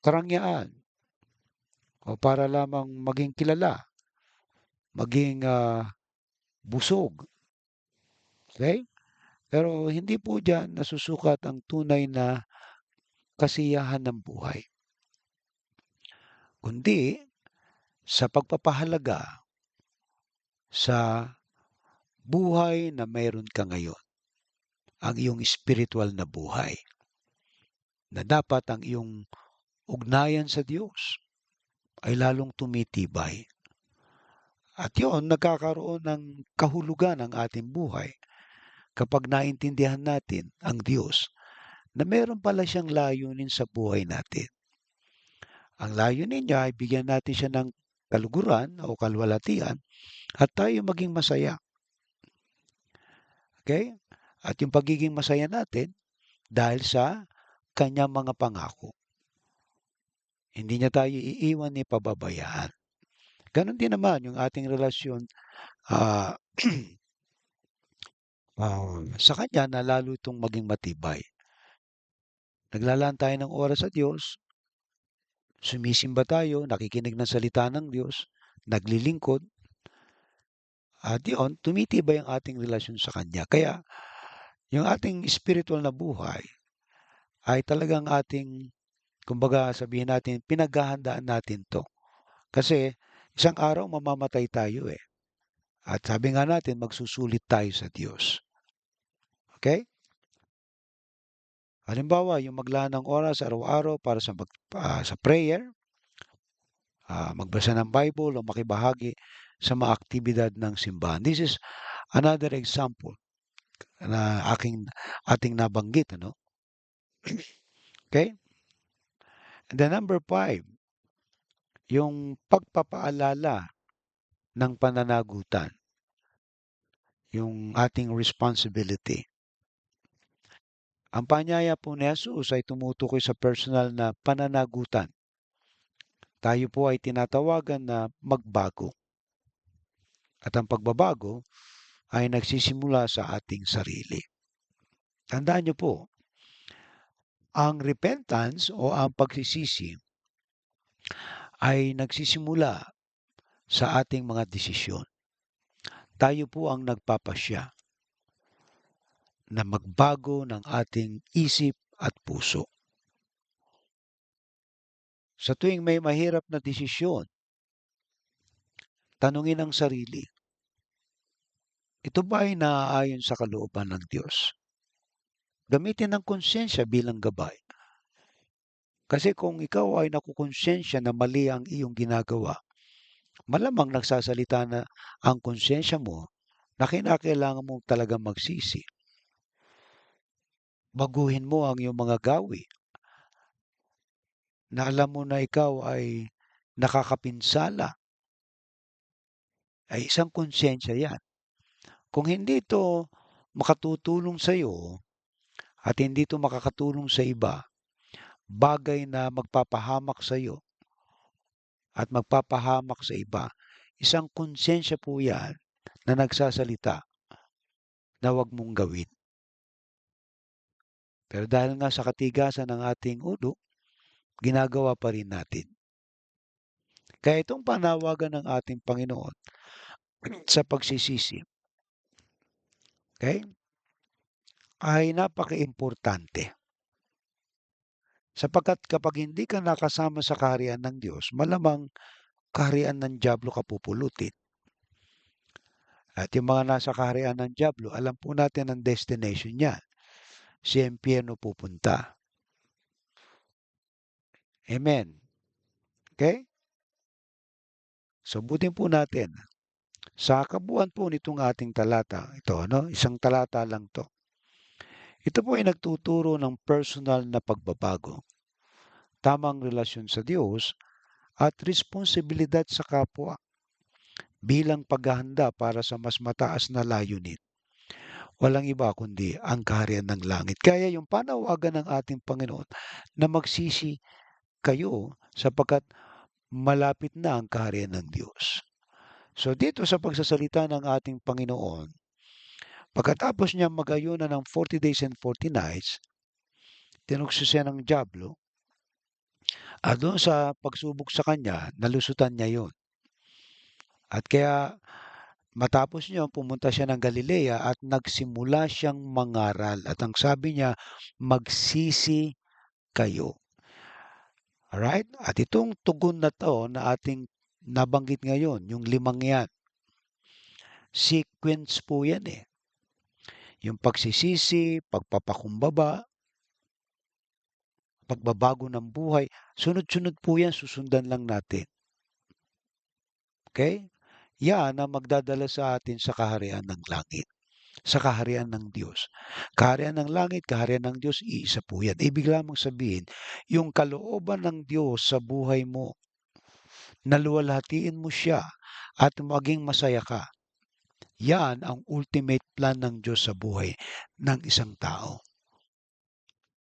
karangyaan o para lamang maging kilala, maging busog. Okay? Pero hindi po diyan nasusukat ang tunay na kasiyahan ng buhay, kundi sa pagpapahalaga sa buhay na mayroon ka ngayon, ang iyong spiritual na buhay, na dapat ang iyong ugnayan sa Diyos ay lalong tumitibay. At yun, nagkakaroon ng kahulugan ang ating buhay kapag naintindihan natin ang Diyos na meron pala siyang layunin sa buhay natin. Ang layunin niya ay bigyan natin siya ng kaluguran o kalwalatian at tayo maging masaya. Okay? At yung pagiging masaya natin dahil sa kanyang mga pangako. Hindi niya tayo iiwan ni pababayaan. Ganon din naman yung ating relasyon ah, sa kanya na lalo itong maging matibay. Naglalaan tayo ng oras sa Diyos, sumisimba tayo, nakikinig ng salita ng Diyos, naglilingkod, at yun, tumitibay ang ating relasyon sa Kanya. Kaya, yung ating spiritual na buhay ay talagang ating, kumbaga sabihin natin, pinaghahandaan natin to. Kasi, isang araw mamamatay tayo eh. At sabi nga natin, magsusulit tayo sa Diyos. Okay? Halimbawa, yung maglaan ng oras araw-araw para sa prayer, magbasa ng Bible o makibahagi sa mga aktibidad ng simbahan. This is another example na ating nabanggit, ano? Okay? And then number 5, yung pagpapaalala ng pananagutan, yung ating responsibility. Ang panyaya po ni Jesus ay tumutukoy sa personal na pananagutan. Tayo po ay tinatawagan na magbago. At ang pagbabago ay nagsisimula sa ating sarili. Tandaan niyo po, ang repentance o ang pagsisisi ay nagsisimula sa ating mga desisyon. Tayo po ang nagpapasya na magbago ng ating isip at puso. Sa tuwing may mahirap na desisyon, tanungin ang sarili, ito ba ay naaayon sa kalooban ng Diyos? Gamitin ang konsyensya bilang gabay. Kasi kung ikaw ay nakukonsensya na mali ang iyong ginagawa, malamang nagsasalita na ang konsyensya mo na kinakailangan mo talaga magsisi. Baguhin mo ang iyong mga gawi na alam mo na ikaw ay nakakapinsala. Ay isang konsyensya yan. Kung hindi ito makatutulong sa iyo at hindi ito makakatulong sa iba, bagay na magpapahamak sa iyo at magpapahamak sa iba, isang konsensya po yan na nagsasalita na huwag mong gawin. Pero dahil nga sa katigasan ng ating ulo, ginagawa pa rin natin. Kaya itong panawagan ng ating Panginoon sa pagsisisi, okay, ay napaka-importante. Sapagkat kapag hindi ka nakasama sa kaharian ng Diyos, malamang kaharian ng dyablo ka pupulutin. At yung mga nasa kaharian ng dyablo, alam po natin ang destination niya. Si impyerno pupunta. Amen. Okay? So, butin po natin. Sa kabuuan po nitong ating talata, ito, isang talata lang to. Ito po ay nagtuturo ng personal na pagbabago, tamang relasyon sa Diyos, at responsibilidad sa kapwa bilang paghahanda para sa mas mataas na layunin. Walang iba kundi ang kaharian ng langit. Kaya yung panawagan ng ating Panginoon na magsisi kayo sapagkat malapit na ang kaharian ng Diyos. So dito sa pagsasalita ng ating Panginoon, pagkatapos niya mag-ayunan ng 40 days and 40 nights, tinukso siya ng dyablo, at doon sa pagsubok sa kanya, nalusutan niya yon. At kaya matapos niya, pumunta siya ng Galilea at nagsimula siyang mangaral. At ang sabi niya, magsisi kayo. Alright? At itong tugon na to na ating nabanggit ngayon, yung limang yan, sequence po yan eh. Yung pagsisisi, pagpapakumbaba, pagbabago ng buhay, sunod-sunod po yan, susundan lang natin. Okay? Yan ang magdadala sa atin sa kaharian ng langit, sa kaharian ng Diyos. Kaharian ng langit, kaharian ng Diyos, iisa po yan. Ibig lamang sabihin, yung kalooban ng Diyos sa buhay mo, naluwalhatiin mo siya at maging masaya ka. Yan ang ultimate plan ng Diyos sa buhay ng isang tao.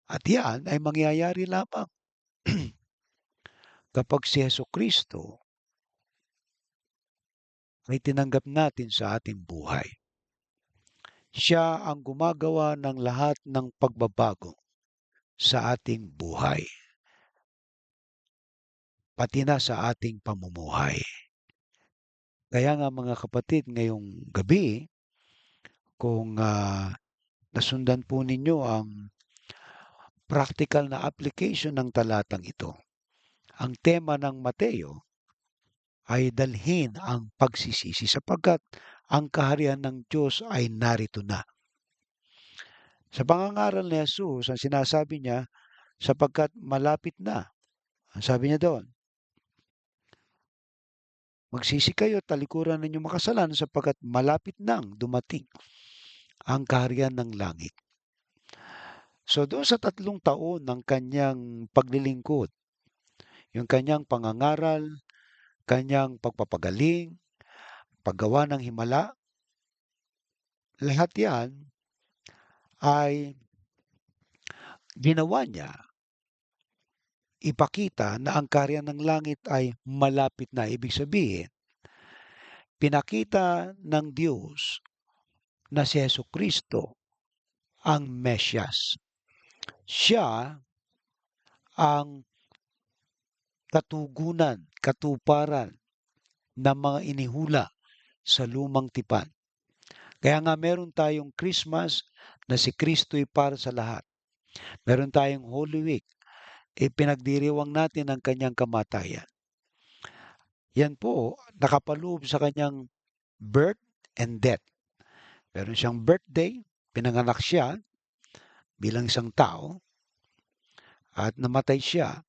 At yan ay mangyayari lamang kapag si Jesucristo ay tinanggap natin sa ating buhay. Siya ang gumagawa ng lahat ng pagbabago sa ating buhay, pati na sa ating pamumuhay. Kaya nga mga kapatid, ngayong gabi, kung nasundan po ninyo ang practical na application ng talatang ito, ang tema ng Mateo ay dalhin ang pagsisisi sapagkat ang kaharian ng Diyos ay narito na. Sa pangangaral ni Jesus, ang sinasabi niya, sapagkat malapit na. Ang sabi niya doon, magsisi kayo, talikuran ninyo makasalanan sapagkat malapit nang dumating ang kaharian ng langit. So doon sa 3 taon ng kanyang paglilingkod, yung kanyang pangangaral, kanyang pagpapagaling, paggawa ng himala, lahat yan ay ginawa niya, ipakita na ang kaharian ng langit ay malapit na. Ibig sabihin, pinakita ng Diyos na si Jesucristo ang Mesyas. Siya ang katugunan, katuparan ng mga inihula sa lumang tipan. Kaya nga meron tayong Christmas na si Kristo'y para sa lahat. Meron tayong Holy Week, ipinagdiriwang natin ang kanyang kamatayan. Yan po, nakapaloob sa kanyang birth and death. Meron siyang birthday, pinanganak siya bilang isang tao at namatay siya.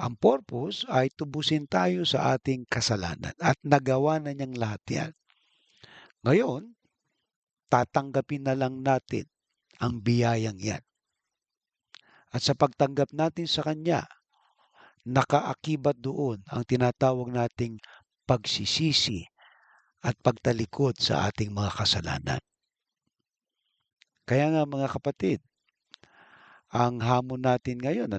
Ang purpose ay tubusin tayo sa ating kasalanan at nagawa na niyang lahat yan. Ngayon, tatanggapin na lang natin ang biyayang yan. At sa pagtanggap natin sa Kanya, nakaakibat doon ang tinatawag nating pagsisisi at pagtalikod sa ating mga kasalanan. Kaya nga mga kapatid, ang hamon natin ngayon,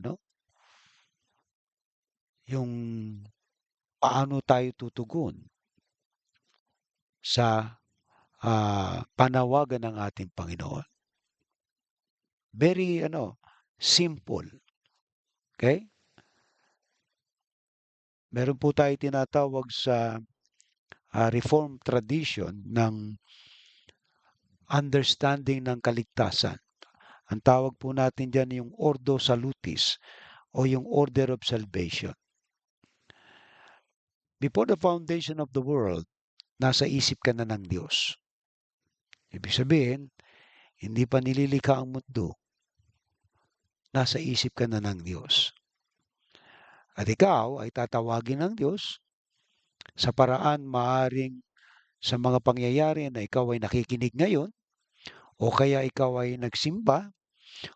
yung paano tayo tutugon sa panawagan ng ating Panginoon. Very, simple. Okay? Meron po tayo tinatawag sa Reformed tradition ng understanding ng kaligtasan. Ang tawag po natin dyan yung Ordo Salutis o yung Order of Salvation. Before the foundation of the world, nasa isip ka na ng Diyos. Ibig sabihin, hindi pa nililikha ang mundo, nasa isip ka na ng Diyos. At ikaw ay tatawagin ng Diyos sa paraan maaring sa mga pangyayari na ikaw ay nakikinig ngayon, o kaya ikaw ay nagsimba,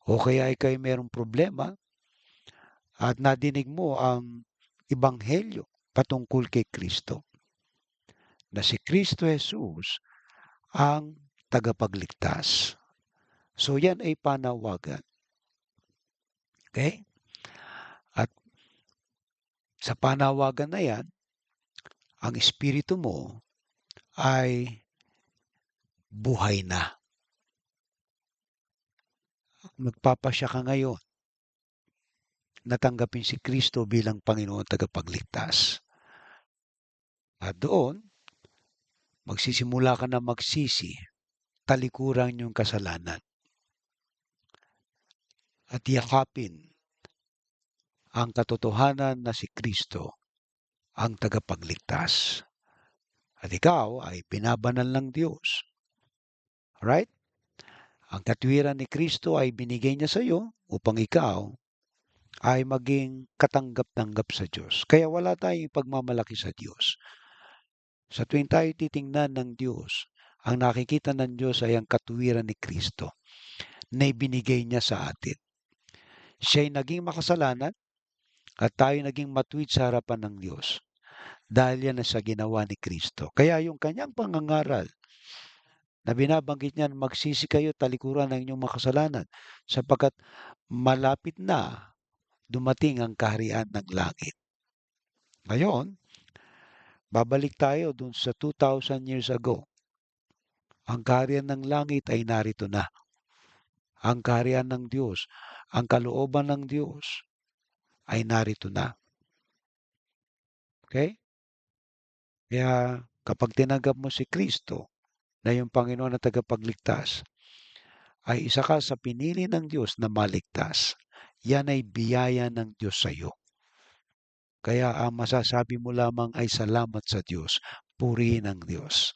o kaya ikaw ay mayroong problema, at nadinig mo ang Ebanghelyo patungkol kay Kristo. Na si Kristo Jesus ang tagapagligtas. So yan ay panawagan. Okay? At sa panawagan na yan, ang espiritu mo ay buhay na. Magpapasya ka ngayon natanggapin si Kristo bilang Panginoon tagapagligtas. At doon, magsisimula ka na magsisi, talikuran yung kasalanan. At yakapin ang katotohanan na si Kristo ang tagapagligtas. At ikaw ay binabanal ng Diyos. Alright? Ang katwiran ni Kristo ay binigay niya sa iyo upang ikaw ay maging katanggap-tanggap sa Diyos. Kaya wala tayong pagmamalaki sa Diyos. Sa tuwing tayo titingnan ng Diyos, ang nakikita ng Diyos ay ang katwiran ni Kristo na ibinigay niya sa atin. Siya'y naging makasalanan at tayo naging matuwid sa harapan ng Diyos dahil yan sa ginawa ni Kristo. Kaya yung kanyang pangangaral na binabanggit niya, magsisi kayo, talikuran ng inyong makasalanan sapagkat malapit na dumating ang kaharian ng langit. Ngayon, babalik tayo dun sa 2,000 years ago. Ang kaharian ng langit ay narito na. Ang kaharian ng Diyos, ang kalooban ng Diyos ay narito na. Okay? Kaya kapag tinanggap mo si Kristo na yung Panginoon na tagapagligtas, ay isa ka sa pinili ng Diyos na maligtas. Yan ay biyaya ng Diyos sa iyo. Kaya ang masasabi mo lamang ay salamat sa Diyos, purihin ang Diyos.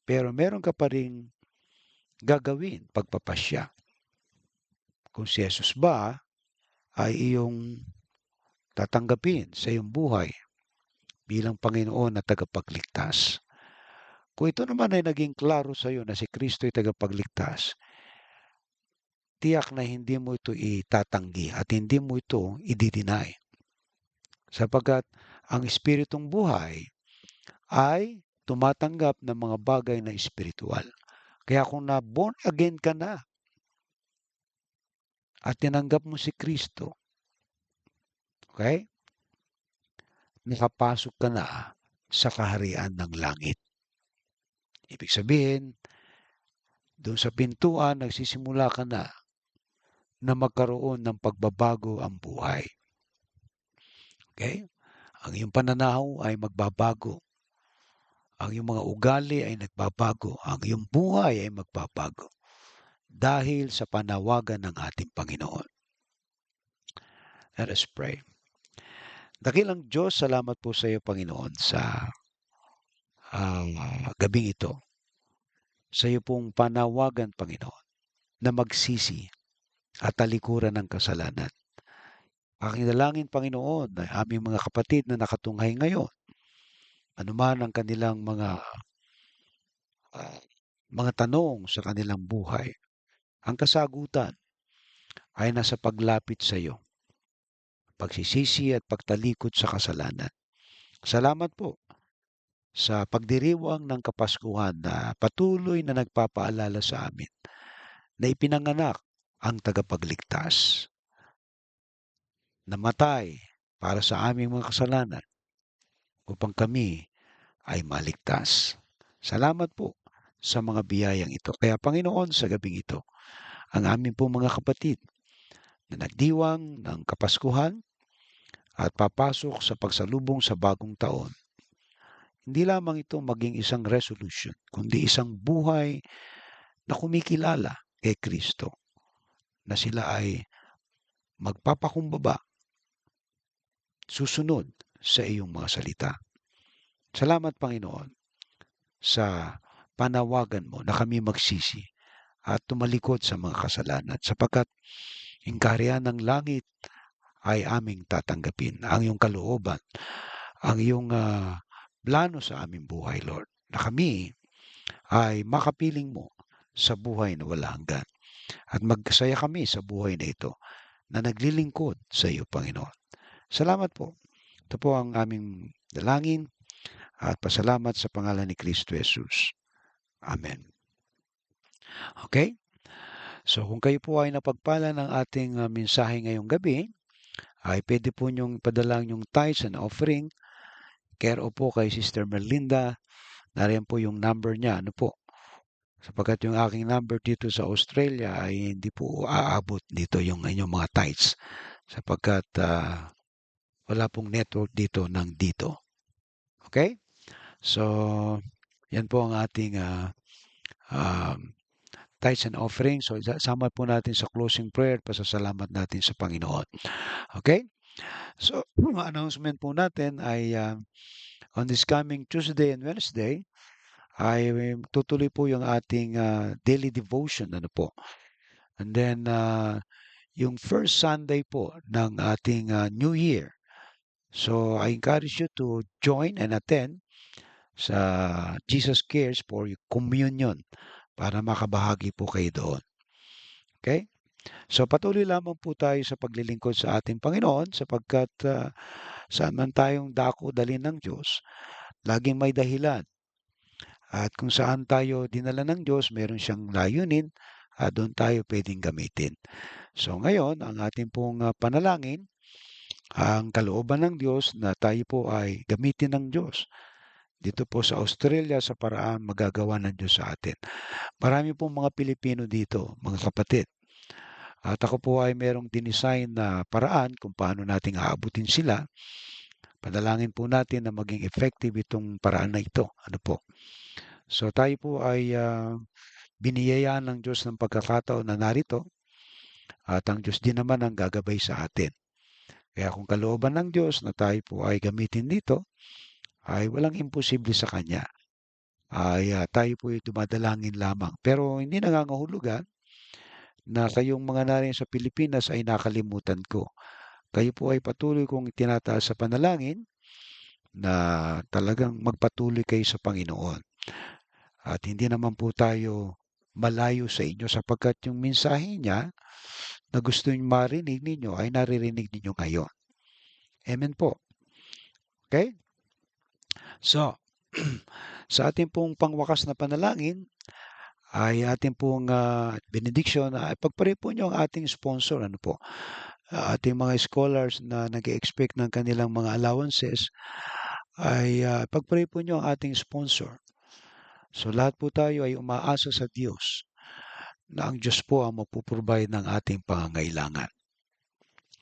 Pero meron ka pa rin gagawin pagpapasya. Kung si Jesus ba ay iyong tatanggapin sa iyong buhay bilang Panginoon na tagapagligtas. Kung ito naman ay naging klaro sa iyo na si Kristo ay tagapagligtas, tiyak na hindi mo ito itatanggi at hindi mo ito i-deny. Sapagkat ang espiritong buhay ay tumatanggap ng mga bagay na espiritual. Kaya kung na born again ka na, at tinanggap mo si Kristo, okay, nakapasok ka na sa kaharian ng langit. Ibig sabihin, doon sa pintuan, nagsisimula ka na magkaroon ng pagbabago ang buhay. Okay? Ang iyong pananaw ay magbabago. Ang iyong mga ugali ay nagbabago. Ang iyong buhay ay magbabago. Dahil sa panawagan ng ating Panginoon. Let us pray. Dakilang Diyos, salamat po sa iyo, Panginoon, sa gabing ito. Sa iyo pong panawagan, Panginoon, na magsisi at talikuran ng kasalanan. Aking dalangin, Panginoon, na aming mga kapatid na nakatunghay ngayon, anuman ang kanilang mga tanong sa kanilang buhay, ang kasagutan ay nasa paglapit sa iyo, pagsisisi at pagtalikod sa kasalanan. Salamat po sa pagdiriwang ng Kapaskuhan na patuloy na nagpapaalala sa amin na ipinanganak ang tagapagligtas, namatay para sa aming mga kasalanan upang kami ay maligtas. Salamat po sa mga biyayang ito. Kaya Panginoon, sa gabing ito, ang aming pong mga kapatid na nagdiwang ng Kapaskuhan at papasok sa pagsalubong sa bagong taon, hindi lamang ito maging isang resolution, kundi isang buhay na kumikilala kay Kristo, na sila ay magpapakumbaba, susunod sa iyong mga salita. Salamat, Panginoon, sa panawagan mo na kami magsisi at tumalikod sa mga kasalanan sapagkat ang kaharian ng langit ay aming tatanggapin. Ang iyong kalooban, ang iyong plano sa aming buhay, Lord, na kami ay makapiling mo sa buhay na wala hanggan. At magsaya kami sa buhay na ito na naglilingkod sa iyo, Panginoon. Salamat po. Ito po ang aming dalangin at pasalamat sa pangalan ni Kristo Jesus. Amen. Okay? So kung kayo po ay napagpala ng ating mensahe ngayong gabi, ay pwede po niyong padalang yung tithes and offering. Care o po kay Sister Merlinda. Nariyan po yung number niya. Ano po? Sapagkat yung aking number dito sa Australia ay hindi po aabot dito yung inyong mga tithes. Sapagkat wala pong network dito ng dito. Okay? So, yan po ang ating tithes and offering. So, sama po natin sa closing prayer, pasasalamat natin sa Panginoon. Okay? So, announcement po natin ay on this coming Tuesday and Wednesday, ay tutuloy po yung ating daily devotion. Ano po? And then, yung first Sunday po ng ating New Year. So, I encourage you to join and attend sa Jesus Cares for Communion para makabahagi po kayo doon. Okay? So, patuloy lamang po tayo sa paglilingkod sa ating Panginoon sapagkat saan man tayong dako dalhin ng Diyos, laging may dahilan. At kung saan tayo dinala ng Diyos, meron siyang layunin at doon tayo pwedeng gamitin. So ngayon, ang ating pong panalangin, ang kalooban ng Diyos na tayo po ay gamitin ng Diyos dito po sa Australia sa paraan magagawa ng Diyos sa atin. Marami pong mga Pilipino dito, mga kapatid. At ako po ay merong dinesign na paraan kung paano nating aabutin sila. Panalangin po natin na maging effective itong paraan na ito. Ano po? So tayo po ay biniyayaan ng Diyos ng pagkakataon na narito at ang Diyos din naman ang gagabay sa atin. Kaya kung kalooban ng Diyos na tayo po ay gamitin dito, ay walang imposible sa Kanya. Ay tayo po ay dumadalangin lamang. Pero hindi nangangahulugan na kayong mga nariyan sa Pilipinas ay nakalimutan ko. Kayo po ay patuloy kong tinataas sa panalangin na talagang magpatuloy kayo sa Panginoon. At hindi naman po tayo malayo sa inyo sapagkat yung mensahe niya na gusto nyo marinig ninyo ay naririnig ninyo ngayon. Amen po. Okay? So, sa ating pong pangwakas na panalangin, ay ating pong, benediksyon ay pagpray po niyo ang ating sponsor ano po, ating mga scholars na nag-e-expect ng kanilang mga allowances ay, pag-pray po niyo ang ating sponsor. So, lahat po tayo ay umaasa sa Diyos na ang Diyos po ang magpo-provide ng ating pangangailangan.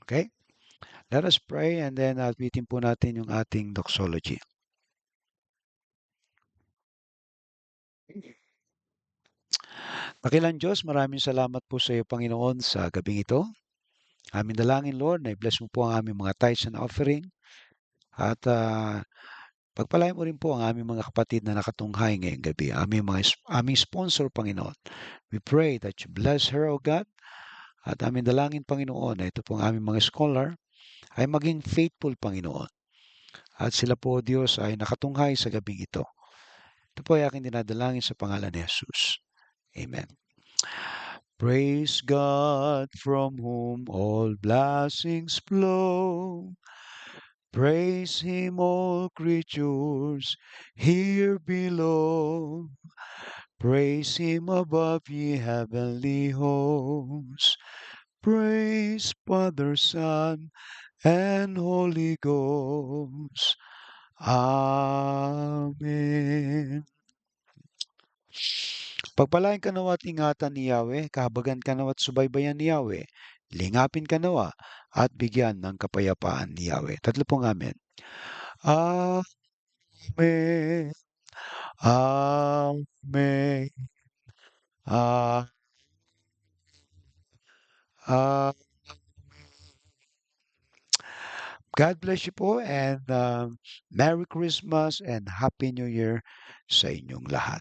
Okay? Let us pray and then awitin po natin yung ating doxology. Dakilang Diyos, maraming salamat po sa iyo, Panginoon, sa gabing ito. Aming dalangin, Lord, na i-bless mo po ang aming mga tithes and offering at pagpalain mo rin po ang aming mga kapatid na nakatunghay ngayong gabi, aming sponsor, Panginoon. We pray that you bless her, O God, at aming dalangin, Panginoon, na ito po ang aming mga scholar ay maging faithful, Panginoon. At sila po, Diyos, ay nakatunghay sa gabing ito. Ito po ay aking dinadalangin sa pangalan ni Jesus. Amen. Praise God from whom all blessings flow. Praise Him, all creatures here below. Praise Him above, ye heavenly hosts. Praise Father, Son, and Holy Ghost. Amen. Pagpalain ka nawa at ingatan ni Yahweh, kahabagan ka nawa at subaybayan ni Yahweh, lingapin ka nawa at bigyan ng kapayapaan ni Yahweh. Tatlo pong amen. Amen. Amen. Ah, ah, God bless you po and Merry Christmas and Happy New Year sa inyong lahat.